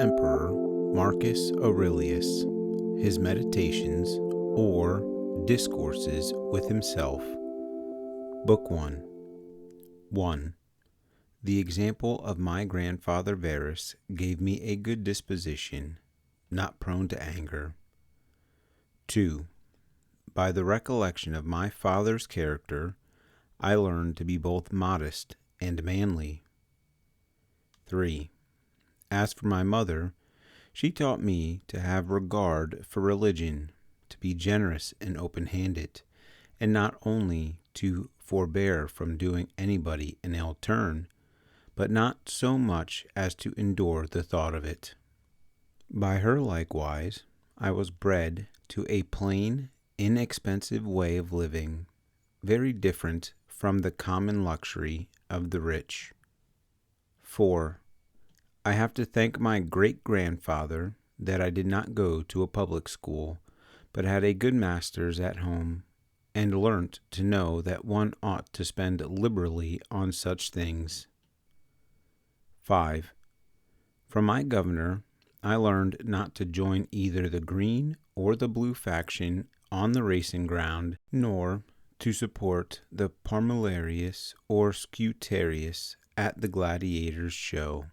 Emperor Marcus Aurelius, his Meditations or Discourses with Himself, Book 1. 1. The example of my grandfather Varus gave me a good disposition, not prone to anger. 2. By the recollection of my father's character, I learned to be both modest and manly. 3. As for my mother, she taught me to have regard for religion, to be generous and open-handed, and not only to forbear from doing anybody an ill turn, but not so much as to endure the thought of it. By her likewise, I was bred to a plain, inexpensive way of living, very different from the common luxury of the rich. 4. I have to thank my great-grandfather that I did not go to a public school, but had a good master's at home, and learnt to know that one ought to spend liberally on such things. 5. From my governor, I learned not to join either the green or the blue faction on the racing ground, nor to support the Parmularius or Scutarius at the gladiators' show.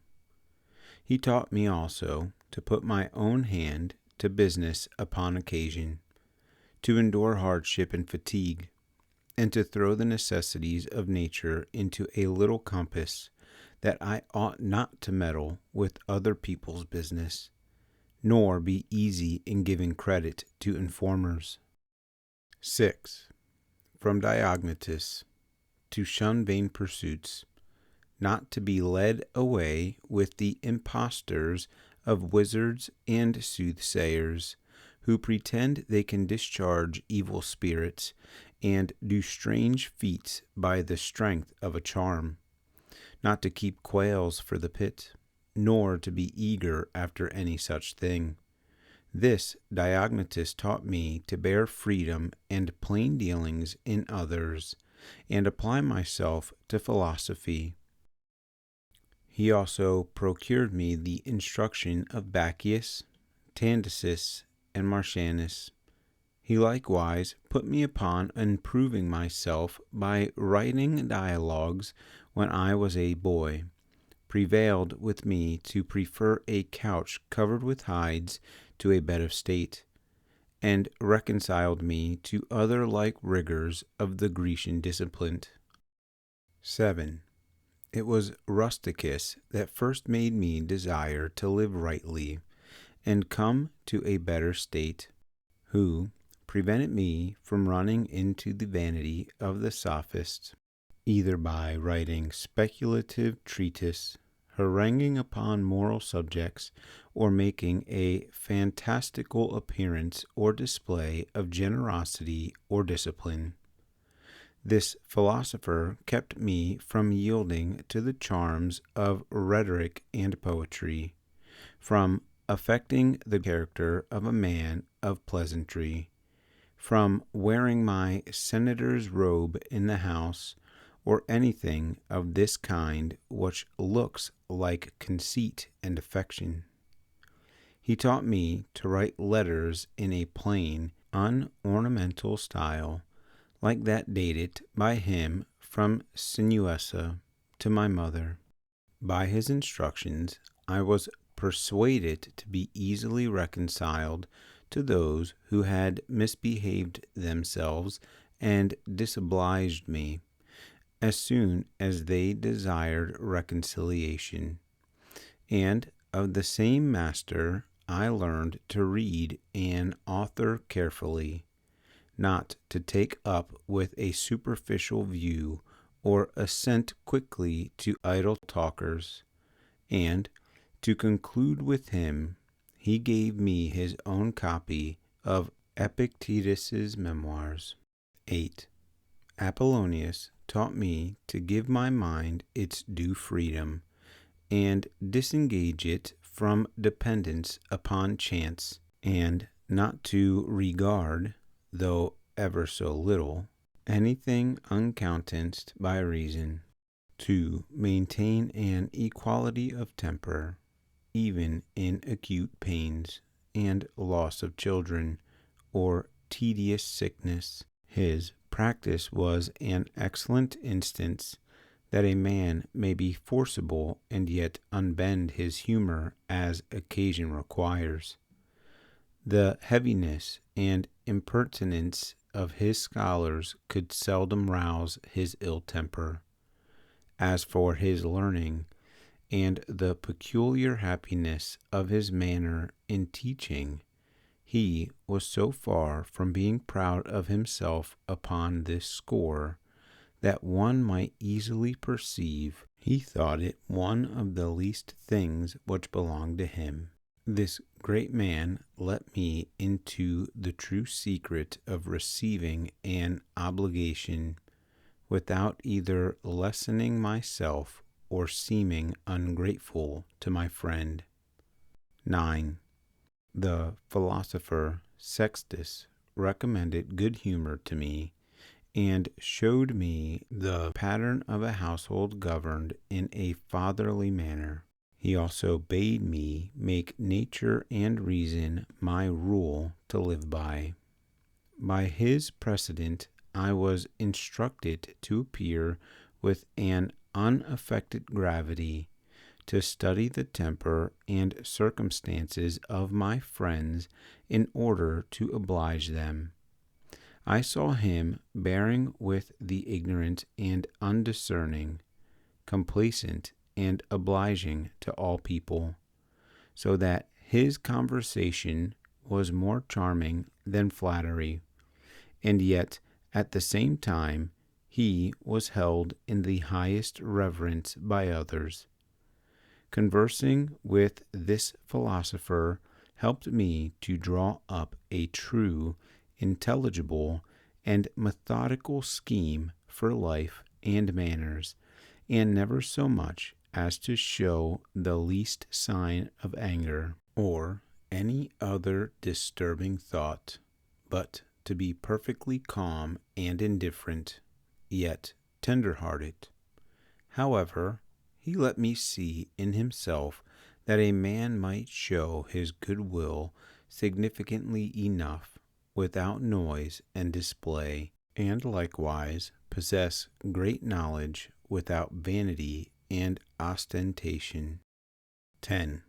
He taught me also to put my own hand to business upon occasion, to endure hardship and fatigue, and to throw the necessities of nature into a little compass, that I ought not to meddle with other people's business, nor be easy in giving credit to informers. 6. From Diognetus, to shun vain pursuits, not to be led away with the impostors of wizards and soothsayers, who pretend they can discharge evil spirits and do strange feats by the strength of a charm, not to keep quails for the pit, nor to be eager after any such thing. This Diognetus taught me to bear freedom and plain dealings in others, and apply myself to philosophy. He also procured me the instruction of Bacchius, Tandicis, and Marcianus. He likewise put me upon improving myself by writing dialogues when I was a boy, prevailed with me to prefer a couch covered with hides to a bed of state, and reconciled me to other like rigors of the Grecian discipline. 7. It was Rusticus that first made me desire to live rightly, and come to a better state, who prevented me from running into the vanity of the sophists, either by writing speculative treatise, haranguing upon moral subjects, or making a fantastical appearance or display of generosity or discipline. This philosopher kept me from yielding to the charms of rhetoric and poetry, from affecting the character of a man of pleasantry, from wearing my senator's robe in the house, or anything of this kind which looks like conceit and affection. He taught me to write letters in a plain, unornamental style, like that dated by him from Sinuessa to my mother. By his instructions, I was persuaded to be easily reconciled to those who had misbehaved themselves and disobliged me, as soon as they desired reconciliation. And of the same master I learned to read an author carefully, not to take up with a superficial view or assent quickly to idle talkers, and to conclude with him, he gave me his own copy of Epictetus's Memoirs. 8. Apollonius taught me to give my mind its due freedom, and disengage it from dependence upon chance, and not to regard, though ever so little, anything uncountenanced by reason, to maintain an equality of temper, even in acute pains, and loss of children, or tedious sickness. His practice was an excellent instance that a man may be forcible and yet unbend his humor as occasion requires. The heaviness and impertinence of his scholars could seldom rouse his ill temper. As for his learning, and the peculiar happiness of his manner in teaching, he was so far from being proud of himself upon this score, that one might easily perceive he thought it one of the least things which belonged to him. This great man let me into the true secret of receiving an obligation without either lessening myself or seeming ungrateful to my friend. 9. The philosopher Sextus recommended good humor to me, and showed me the pattern of a household governed in a fatherly manner. He also bade me make nature and reason my rule to live by. By his precedent, I was instructed to appear with an unaffected gravity, to study the temper and circumstances of my friends in order to oblige them. I saw him bearing with the ignorant and undiscerning, complacent and obliging to all people, so that his conversation was more charming than flattery, and yet at the same time he was held in the highest reverence by others. Conversing with this philosopher helped me to draw up a true, intelligible, and methodical scheme for life and manners, and never so much as to show the least sign of anger or any other disturbing thought, but to be perfectly calm and indifferent, yet tender-hearted. However, he let me see in himself that a man might show his good will significantly enough without noise and display, and likewise possess great knowledge without vanity and ostentation. 10.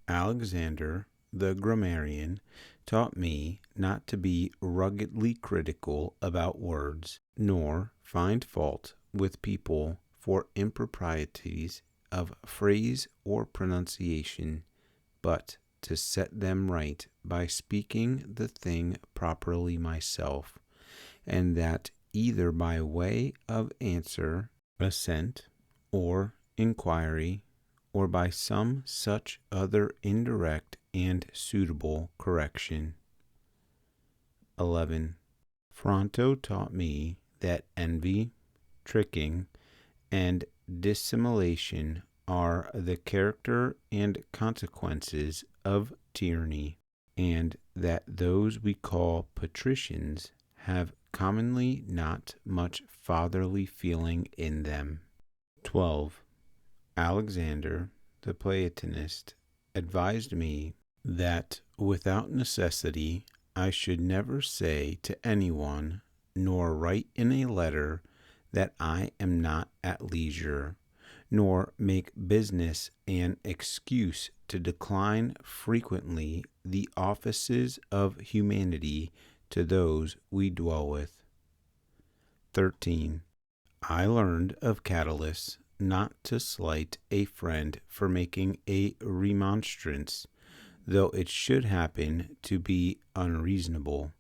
Alexander the grammarian taught me not to be ruggedly critical about words, nor find fault with people for improprieties of phrase or pronunciation, but to set them right by speaking the thing properly myself, and that either by way of answer, assent, or inquiry, or by some such other indirect and suitable correction. 11. Fronto taught me that envy, tricking, and dissimulation are the character and consequences of tyranny, and that those we call patricians have commonly not much fatherly feeling in them. 12. Alexander, the Platonist, advised me that without necessity I should never say to anyone, nor write in a letter, that I am not at leisure, nor make business an excuse to decline frequently the offices of humanity to those we dwell with. 13. I learned of Catullus not to slight a friend for making a remonstrance, though it should happen to be unreasonable,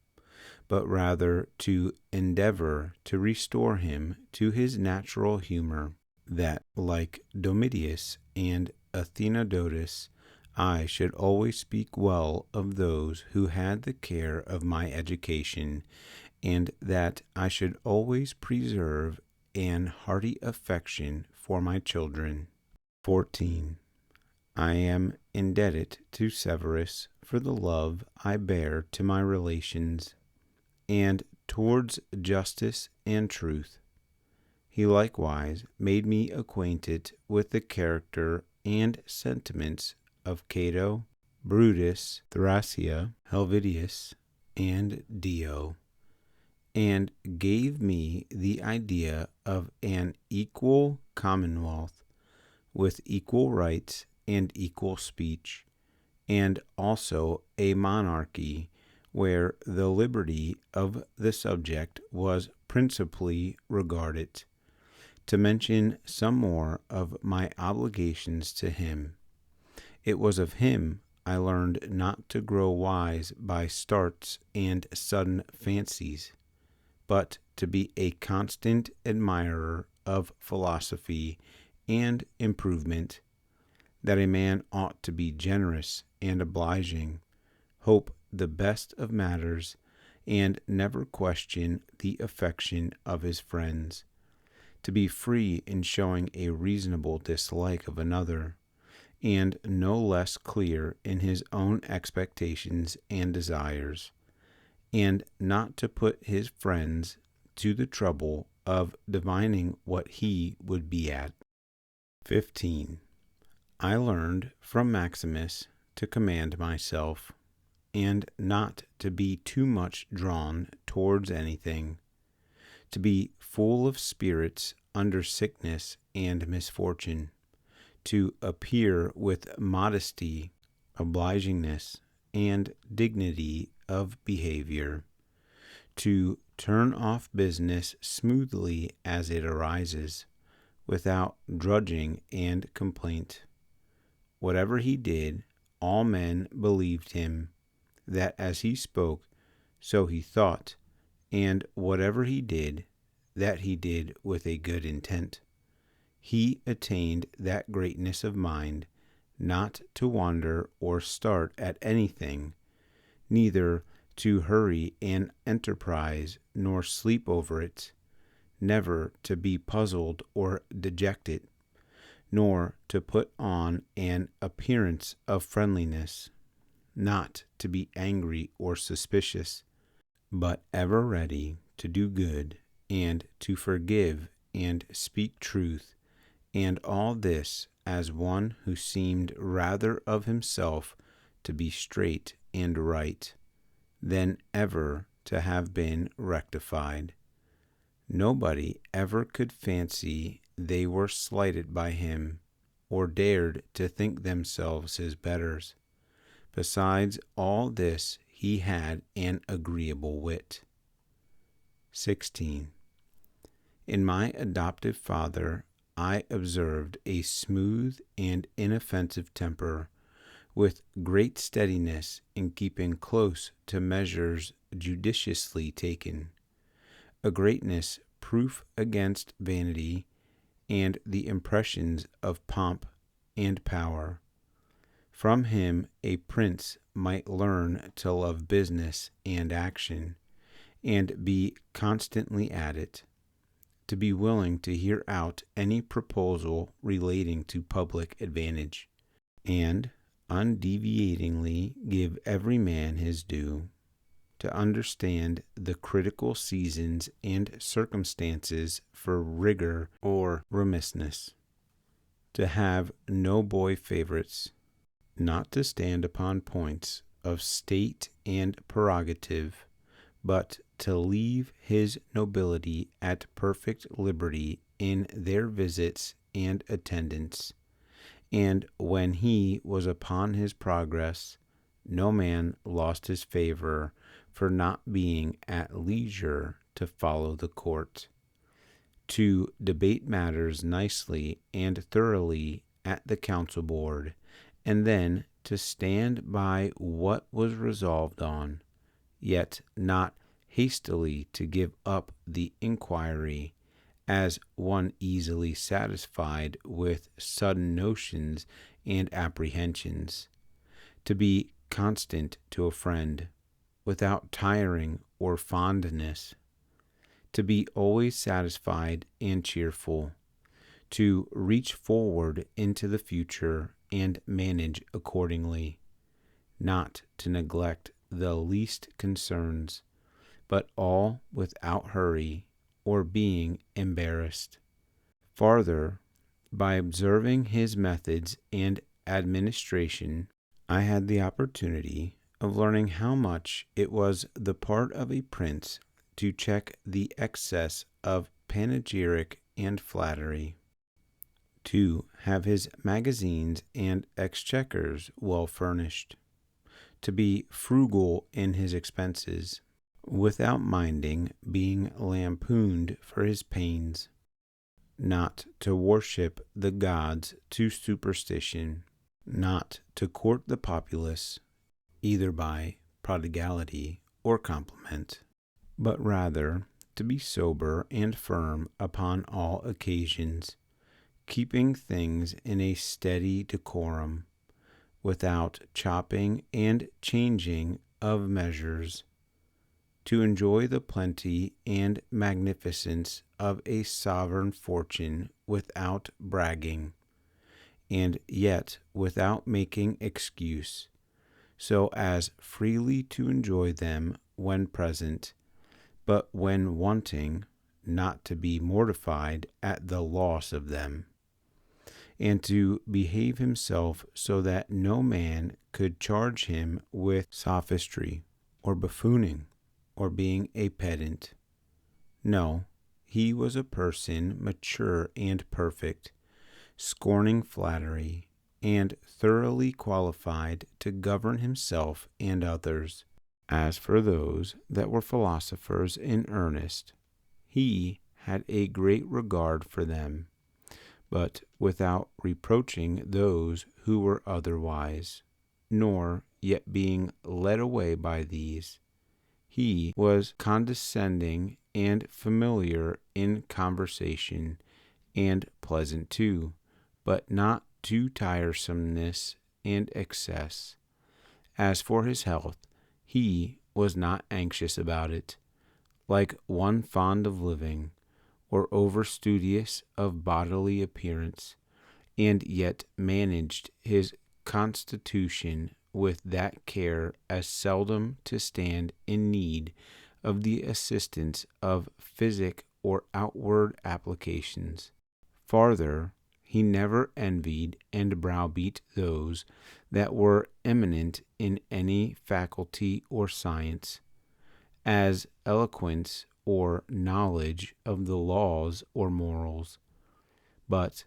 but rather to endeavor to restore him to his natural humor, that, like Domitius and Athenodotus, I should always speak well of those who had the care of my education, and that I should always preserve an hearty affection for my children. 14. I am indebted to Severus for the love I bear to my relations, and towards justice and truth. He likewise made me acquainted with the character and sentiments of Cato, Brutus, Thrasea, Helvidius, and Dio, and gave me the idea of an equal commonwealth with equal rights and equal speech, and also a monarchy where the liberty of the subject was principally regarded. To mention some more of my obligations to him, it was of him I learned not to grow wise by starts and sudden fancies, but to be a constant admirer of philosophy and improvement, that a man ought to be generous and obliging, hope the best of matters, and never question the affection of his friends, to be free in showing a reasonable dislike of another, and no less clear in his own expectations and desires, and not to put his friends to the trouble of divining what he would be at. 15. I learned from Maximus to command myself, and not to be too much drawn towards anything, to be full of spirits under sickness and misfortune, to appear with modesty, obligingness, and dignity of behavior, to turn off business smoothly as it arises, without drudging and complaint. Whatever he did, all men believed him, that as he spoke, so he thought, and whatever he did, that he did with a good intent. He attained that greatness of mind, not to wonder or start at anything, neither to hurry an enterprise, nor sleep over it, never to be puzzled or dejected, nor to put on an appearance of friendliness, not to be angry or suspicious, but ever ready to do good, and to forgive and speak truth, and all this as one who seemed rather of himself to be straight and right, than ever to have been rectified. Nobody ever could fancy they were slighted by him, or dared to think themselves his betters. Besides all this, he had an agreeable wit. 16. In my adoptive father I observed a smooth and inoffensive temper, with great steadiness in keeping close to measures judiciously taken, a greatness proof against vanity and the impressions of pomp and power. From him a prince might learn to love business and action, and be constantly at it, to be willing to hear out any proposal relating to public advantage, and undeviatingly give every man his due, to understand the critical seasons and circumstances for rigor or remissness, to have no boy favorites, not to stand upon points of state and prerogative, but to leave his nobility at perfect liberty in their visits and attendance, and when he was upon his progress, no man lost his favor for not being at leisure to follow the court, to debate matters nicely and thoroughly at the council board, and then to stand by what was resolved on, yet not hastily to give up the inquiry, as one easily satisfied with sudden notions and apprehensions, to be constant to a friend, without tiring or fondness, to be always satisfied and cheerful, to reach forward into the future and manage accordingly, not to neglect the least concerns, but all without hurry or being embarrassed. Farther, by observing his methods and administration, I had the opportunity of learning how much it was the part of a prince to check the excess of panegyric and flattery, to have his magazines and exchequers well furnished, to be frugal in his expenses, without minding being lampooned for his pains, not to worship the gods to superstition, not to court the populace, either by prodigality or compliment, but rather to be sober and firm upon all occasions, keeping things in a steady decorum, without chopping and changing of measures, to enjoy the plenty and magnificence of a sovereign fortune without bragging, and yet without making excuse, so as freely to enjoy them when present, but when wanting, not to be mortified at the loss of them, and to behave himself so that no man could charge him with sophistry, or buffooning, or being a pedant. No, he was a person mature and perfect, scorning flattery, and thoroughly qualified to govern himself and others. As for those that were philosophers in earnest, he had a great regard for them, but without reproaching those who were otherwise, nor yet being led away by these. He was condescending and familiar in conversation, and pleasant too, but not to tiresomeness and excess. As for his health, he was not anxious about it, like one fond of living, or over studious of bodily appearance, and yet managed his constitution with that care as seldom to stand in need of the assistance of physic or outward applications. Farther, he never envied and browbeat those that were eminent in any faculty or science, as eloquence or knowledge of the laws or morals, but,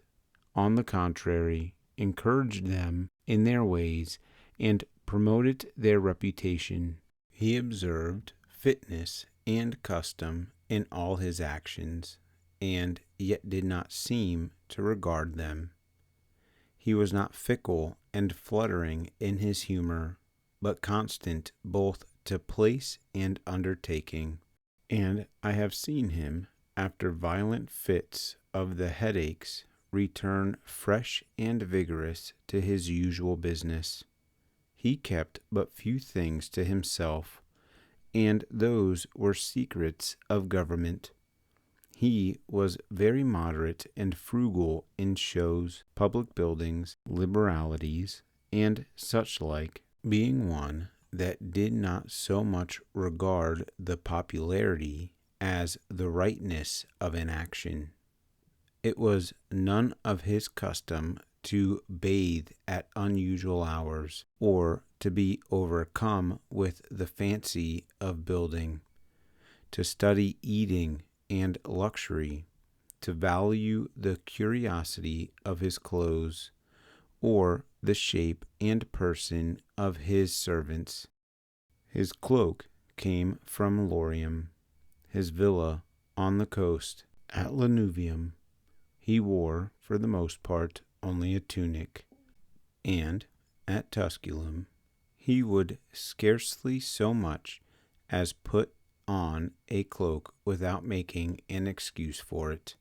on the contrary, encouraged them in their ways and promoted their reputation. He observed fitness and custom in all his actions, and yet did not seem to regard them. He was not fickle and fluttering in his humor, but constant both to place and undertaking. And I have seen him, after violent fits of the headaches, return fresh and vigorous to his usual business. He kept but few things to himself, and those were secrets of government. He was very moderate and frugal in shows, public buildings, liberalities, and such like, being one that did not so much regard the popularity as the rightness of an action. It was none of his custom to bathe at unusual hours, or to be overcome with the fancy of building, to study eating and luxury, to value the curiosity of his clothes, or the shape and person of his servants. His cloak came from Lorium, his villa on the coast at Lanuvium. He wore, for the most part, only a tunic, and at Tusculum he would scarcely so much as put on a cloak without making an excuse for it.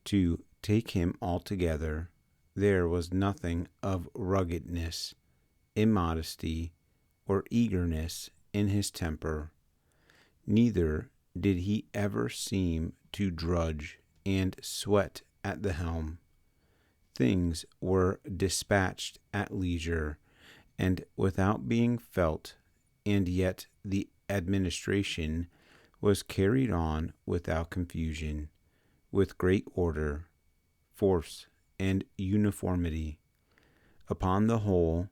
To take him altogether, there was nothing of ruggedness, immodesty, or eagerness in his temper. Neither did he ever seem to drudge and sweat at the helm. Things were dispatched at leisure and without being felt, and yet the administration was carried on without confusion, with great order, force, and uniformity. Upon the whole,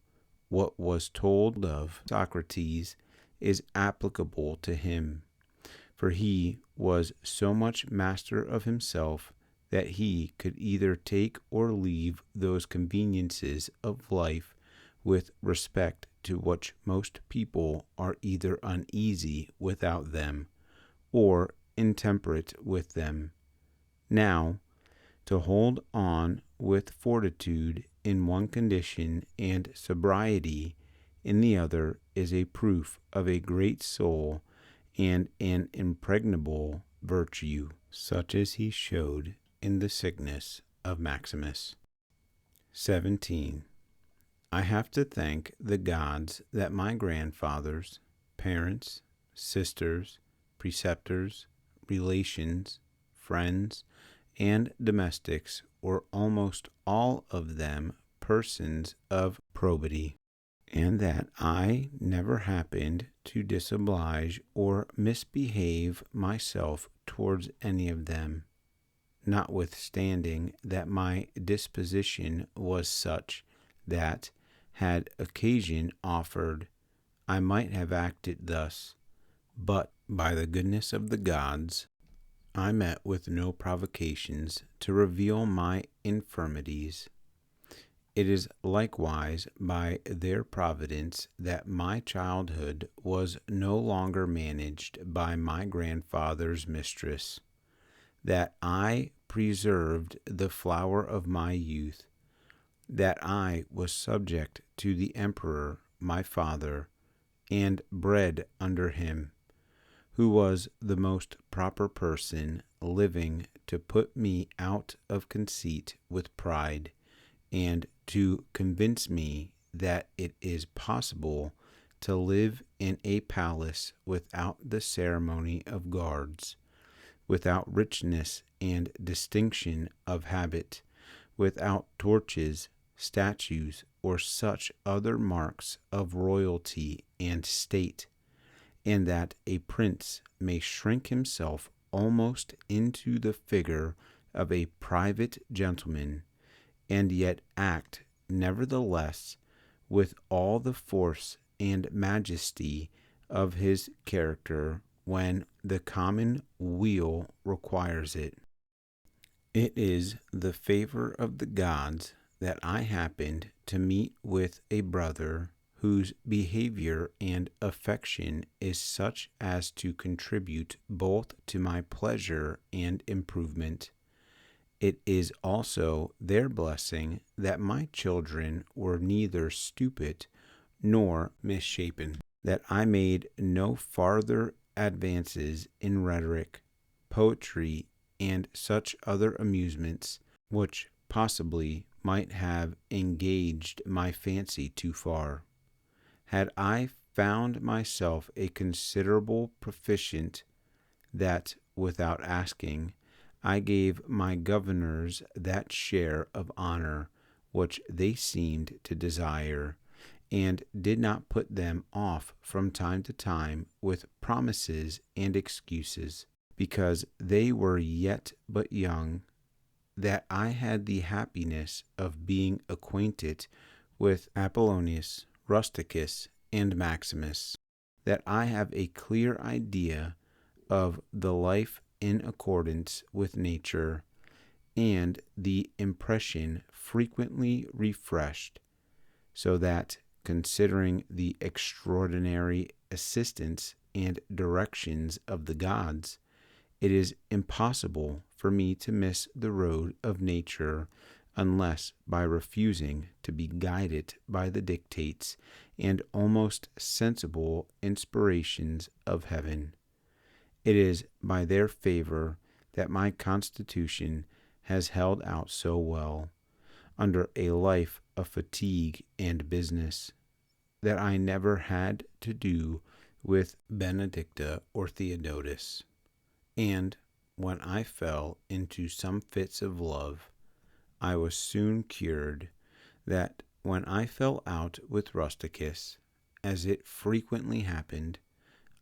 what was told of Socrates is applicable to him, for he was so much master of himself that he could either take or leave those conveniences of life with respect to which most people are either uneasy without them or intemperate with them. Now, to hold on with fortitude in one condition and sobriety in the other is a proof of a great soul and an impregnable virtue, such as he showed in the sickness of Maximus. 17. I have to thank the gods that my grandfathers, parents, sisters, preceptors, relations, friends, and domestics were almost all of them persons of probity, and that I never happened to disoblige or misbehave myself towards any of them, notwithstanding that my disposition was such that, had occasion offered, I might have acted thus, but by the goodness of the gods, I met with no provocations to reveal my infirmities. It is likewise by their providence that my childhood was no longer managed by my grandfather's mistress, that I preserved the flower of my youth, that I was subject to the emperor my father, and bred under him, who was the most proper person living to put me out of conceit with pride, and to convince me that it is possible to live in a palace without the ceremony of guards, without richness and distinction of habit, without torches, statues, or such other marks of royalty and state, and that a prince may shrink himself almost into the figure of a private gentleman, and yet act, nevertheless, with all the force and majesty of his character when the common weal requires it. It is the favor of the gods that I happened to meet with a brother whose behavior and affection is such as to contribute both to my pleasure and improvement. It is also their blessing that my children were neither stupid nor misshapen, that I made no farther advances in rhetoric, poetry, and such other amusements which possibly might have engaged my fancy too far. Had I found myself a considerable proficient, that, without asking, I gave my governors that share of honor which they seemed to desire, and did not put them off from time to time with promises and excuses, because they were yet but young, that I had the happiness of being acquainted with Apollonius, Rusticus, and Maximus, that I have a clear idea of the life in accordance with nature, and the impression frequently refreshed, so that, considering the extraordinary assistance and directions of the gods, it is impossible for me to miss the road of nature unless by refusing to be guided by the dictates and almost sensible inspirations of heaven. It is by their favor that my constitution has held out so well, under a life of fatigue and business, that I never had to do with Benedicta or Theodotus, and when I fell into some fits of love, I was soon cured, that when I fell out with Rusticus, as it frequently happened,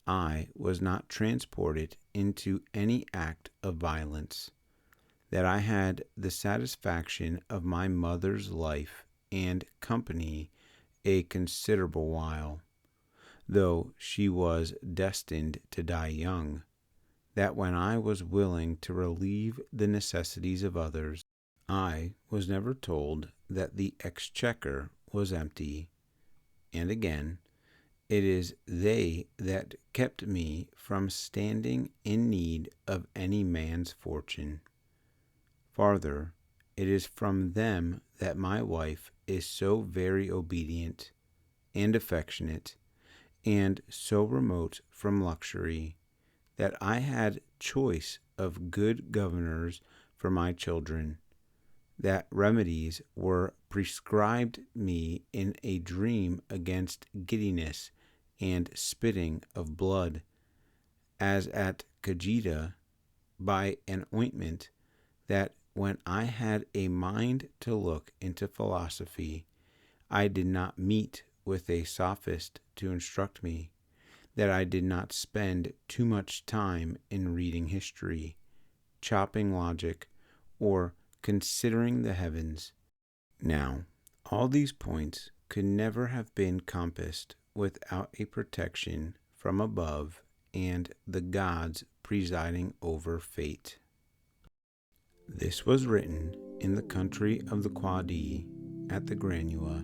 I was not transported into any act of violence, that I had the satisfaction of my mother's life and company a considerable while, though she was destined to die young, that when I was willing to relieve the necessities of others, I was never told that the exchequer was empty. And again, it is they that kept me from standing in need of any man's fortune. Farther, it is from them that my wife is so very obedient and affectionate, and so remote from luxury, that I had choice of good governors for my children, that remedies were prescribed me in a dream against giddiness and spitting of blood, as at Cajeta by an ointment, that when I had a mind to look into philosophy, I did not meet with a sophist to instruct me, that I did not spend too much time in reading history, chopping logic, or considering the heavens. Now, all these points could never have been compassed without a protection from above and the gods presiding over fate. This was written in the country of the Quadi at the Granua,